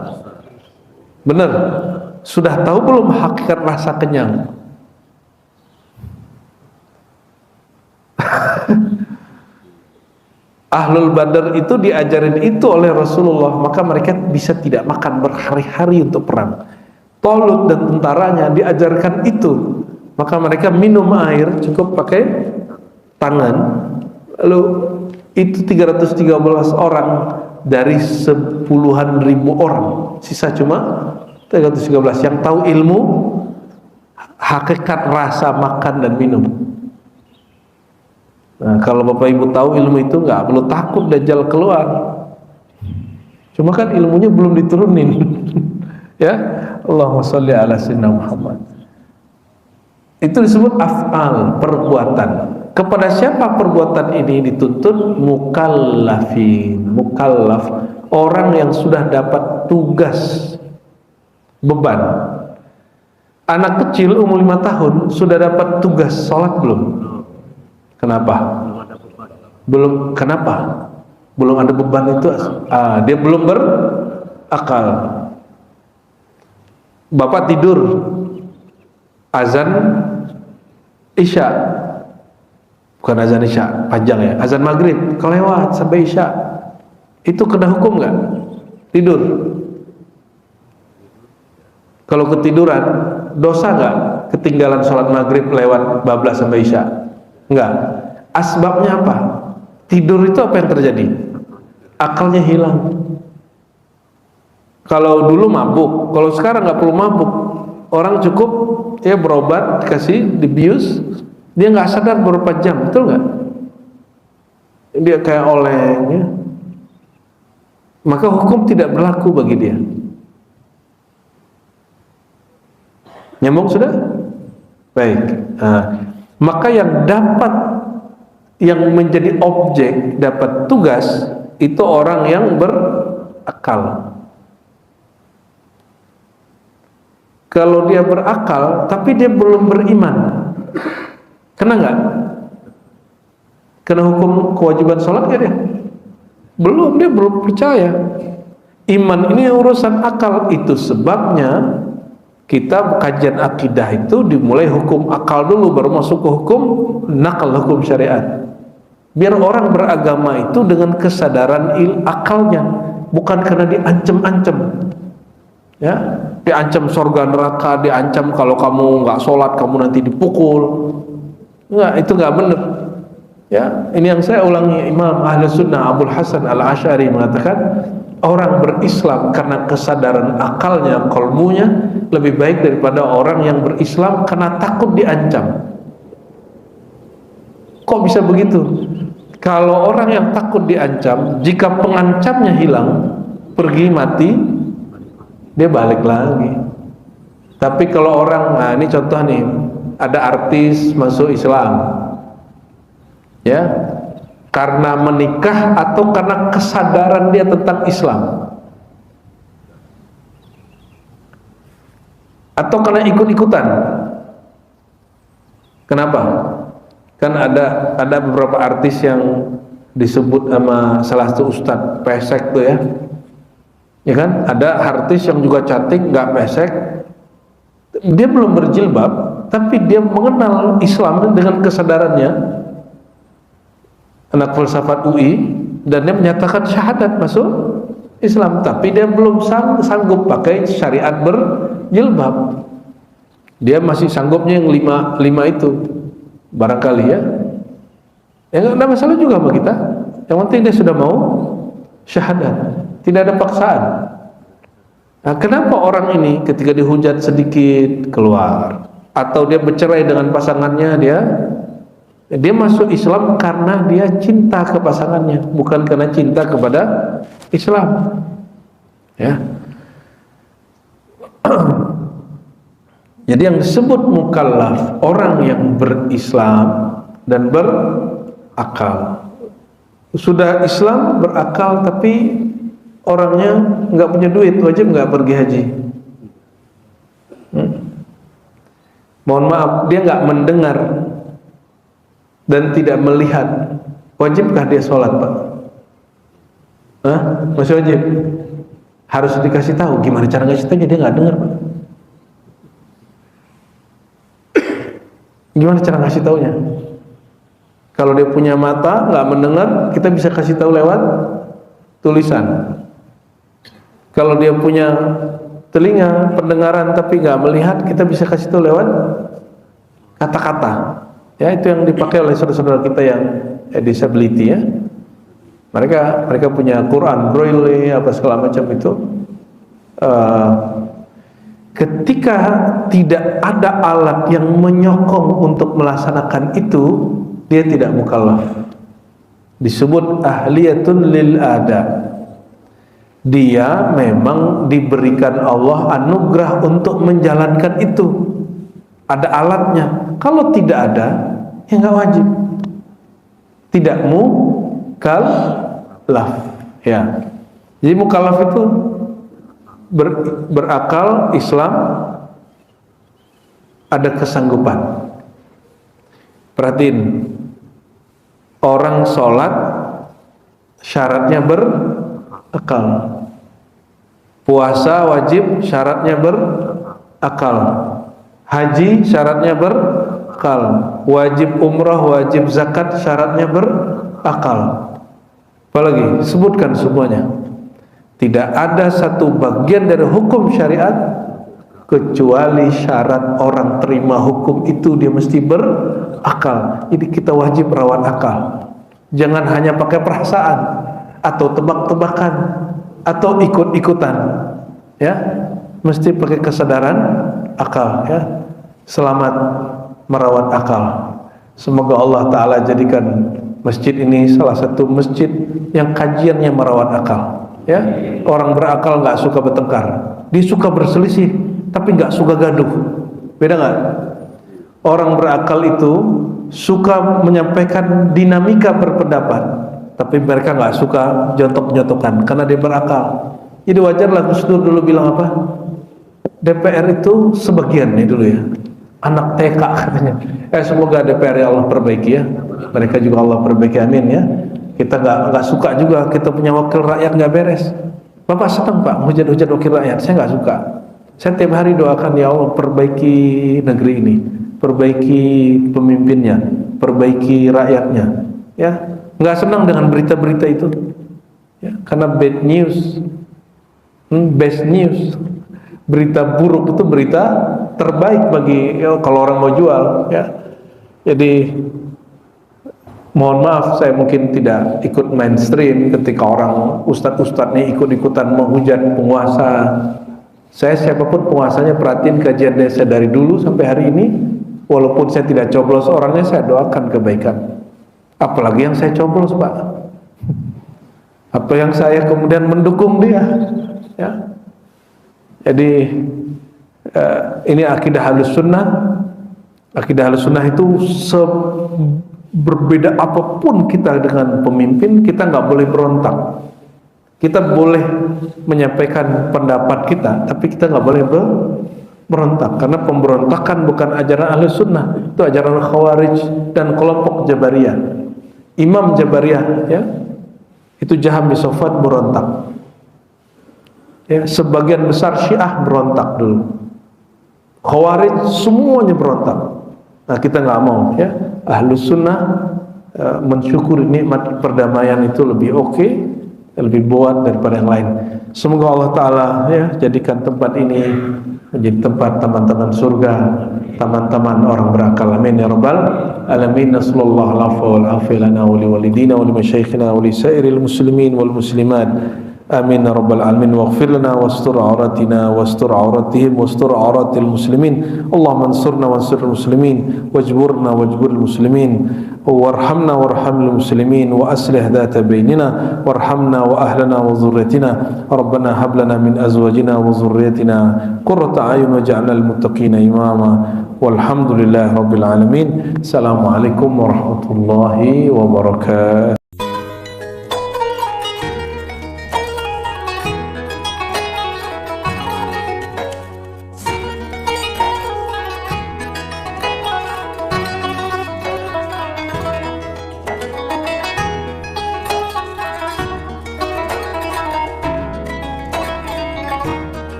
Benar. Sudah tahu belum hakikat rasa kenyang? Ahlul Badar itu diajarin itu oleh Rasulullah, maka mereka bisa tidak makan berhari-hari untuk perang. Talut dan tentaranya diajarkan itu, maka mereka minum air cukup pakai tangan. Lalu itu 313 orang dari sepuluhan ribu orang, sisa cuma 313 yang tahu ilmu hakikat rasa makan dan minum. Nah, kalau Bapak Ibu tahu ilmu itu, nggak perlu takut Dajjal keluar. Cuma kan ilmunya belum diturunin. Ya, Allahumma sholli ala sayyidina Muhammad. Itu disebut af'al, perbuatan. Kepada siapa perbuatan ini dituntut? Mukallafin. Mukallaf, orang yang sudah dapat tugas, beban. Anak kecil umur 5 tahun sudah dapat tugas sholat belum? Kenapa? Belum. Kenapa? Belum ada beban itu. Dia belum berakal. Bapak tidur, azan Isya, bukan azan Isya panjang ya, azan maghrib kelewat sampai Isya, itu kena hukum nggak? Tidur. Kalau ketiduran, dosa nggak? Ketinggalan sholat maghrib lewat bablas sampai Isya? Enggak. Asbabnya apa? Tidur itu apa yang terjadi? Akalnya hilang. Kalau dulu mabuk, kalau sekarang nggak perlu mabuk. Orang cukup ya berobat, kasih dibius, dia nggak sadar beberapa jam, betul nggak? Dia kayak oleng ya. Maka hukum tidak berlaku bagi dia. Nyambung sudah? Baik. Maka yang dapat, yang menjadi objek, dapat tugas, itu orang yang berakal. Kalau dia berakal tapi dia belum beriman, kena nggak? Kena hukum kewajiban sholat ya dia? Belum, dia belum percaya. Iman ini urusan akal. Itu sebabnya kita kajian akidah itu dimulai hukum akal dulu, baru masuk ke hukum nakal, hukum syariat. Biar orang beragama itu dengan kesadaran akalnya, bukan karena diancam-ancam. Ya, diancam surga neraka, diancam kalau kamu nggak sholat kamu nanti dipukul. Enggak, itu nggak benar. Ya, ini yang saya ulangi. Imam Ahlus Sunnah Abul Hasan Al-Asy'ari mengatakan orang berislam karena kesadaran akalnya, qalbunya lebih baik daripada orang yang berislam karena takut diancam. Kok bisa begitu? Kalau orang yang takut diancam, jika pengancamnya hilang, pergi mati, dia balik lagi. Tapi kalau orang, nah ini contoh nih, ada artis masuk Islam, ya, karena menikah atau karena kesadaran dia tentang Islam, atau karena ikut-ikutan. Kenapa? Kan ada beberapa artis yang disebut sama salah satu ustadz pesek tuh ya. Ya kan, ada artis yang juga cantik, nggak pesek, dia belum berjilbab, tapi dia mengenal Islam dengan kesadarannya, anak filsafat UI, dan dia menyatakan syahadat masuk Islam, tapi dia belum sanggup pakai syariat berjilbab. Dia masih sanggupnya yang lima itu, barangkali ya. Ya nggak ada masalah juga sama kita. Yang penting dia sudah mau syahadat. Tidak ada paksaan. Nah, kenapa orang ini ketika dihujat sedikit keluar, atau dia bercerai dengan pasangannya, dia masuk Islam karena dia cinta ke pasangannya, bukan karena cinta kepada Islam. Ya. Jadi yang disebut mukallaf, orang yang berislam dan berakal. Sudah Islam, berakal, tapi orangnya nggak punya duit, wajib nggak pergi haji? Mohon maaf, dia nggak mendengar dan tidak melihat, wajibkah dia sholat, Pak? Masih wajib? Harus dikasih tahu. Gimana cara ngasih tahu? Dia nggak dengar, Pak. Gimana cara ngasih taunya? Kalau dia punya mata nggak mendengar, kita bisa kasih tahu lewat tulisan. Kalau dia punya telinga, pendengaran tapi nggak melihat, kita bisa kasih tahu lewat kata-kata. Ya, itu yang dipakai oleh saudara-saudara kita yang disability ya. Mereka punya Quran Braille apa segala macam itu. Ketika tidak ada alat yang menyokong untuk melaksanakan itu, dia tidak mukallaf. Disebut ahliyatun lil ada. Dia memang diberikan Allah anugerah untuk menjalankan itu. Ada alatnya. Kalau tidak ada, ya nggak wajib. Tidak mukallaf. Ya. Jadi mukallaf itu berakal, Islam, ada kesanggupan. Perhatiin, orang sholat syaratnya berakal, puasa wajib syaratnya berakal, haji syaratnya berakal, wajib umrah, wajib zakat syaratnya berakal. Apalagi sebutkan semuanya. Tidak ada satu bagian dari hukum syariat kecuali syarat orang terima hukum itu dia mesti berakal. Jadi kita wajib rawat akal. Jangan hanya pakai perasaan atau tebak-tebakan atau ikut-ikutan. Ya, mesti pakai kesadaran akal. Ya, selamat merawat akal. Semoga Allah Taala jadikan masjid ini salah satu masjid yang kajiannya merawat akal. Ya, orang berakal nggak suka bertengkar, dia suka berselisih, tapi nggak suka gaduh. Beda nggak? Orang berakal itu suka menyampaikan dinamika berpendapat, tapi mereka nggak suka jontok-jontokan karena dia berakal. Jadi wajarlah Gus Dur dulu bilang apa? DPR itu sebagian nih dulu ya, anak TK katanya. Semoga DPR ya Allah perbaiki ya. Mereka juga Allah perbaiki, amin ya. Kita nggak suka juga kita punya wakil rakyat nggak beres. Bapak senang Pak hujat-hujat wakil rakyat, saya nggak suka. Saya tiap hari doakan ya Allah perbaiki negeri ini, perbaiki pemimpinnya, perbaiki rakyatnya. Ya, nggak senang dengan berita-berita itu. Ya, karena bad news, best news, berita buruk itu berita terbaik bagi kalau orang mau jual. Ya, jadi mohon maaf, saya mungkin tidak ikut mainstream ketika orang ustadz-ustadz ini ikut-ikutan menghujat penguasa. Saya siapapun penguasanya perhatiin kajian saya dari dulu sampai hari ini. Walaupun saya tidak coblos orangnya, saya doakan kebaikan. Apalagi yang saya coblos Pak. Apa yang saya kemudian mendukung dia. Ya. Jadi ini akidah Ahlus Sunnah. Akidah Ahlus Sunnah itu berbeda apapun kita dengan pemimpin, kita nggak boleh berontak. Kita boleh menyampaikan pendapat kita, tapi kita nggak boleh berontak, karena pemberontakan bukan ajaran Ahlus Sunnah, itu ajaran Khawarij dan kelompok Jabariyah. Imam Jabariyah ya, itu Jaham bin Safwan berontak. Ya, sebagian besar Syiah berontak dulu. Khawarij semuanya berontak. Nah, kita nggak mau ya. Ahlus Sunnah mensyukuri nikmat perdamaian itu lebih oke, lebih buat daripada yang lain. Semoga Allah Ta'ala ya jadikan tempat ini menjadi tempat teman-teman surga, teman-teman orang berakal. Amin ya rabbal alamin. Sallallahu alaihi wa li walidina wa li masyayikhina wa li sairil muslimin wal muslimat. Amin ya rabbal alamin. Waghfir lana wastur auratina wastur auratihim wastur auratil muslimin. Allahumma ansurna wansuril muslimin wajburna wajburil muslimin warhamna warhamil muslimin wa aslih dhata bainina warhamna wa ahlana wa dhurriyyatina. Rabbana hab lana min azwajina wa dhurriyyatina qurrata a'yun waj'alna lil muttaqina imama. Walhamdulillahi rabbil alamin. Assalamualaikum warahmatullahi wabarakatuh.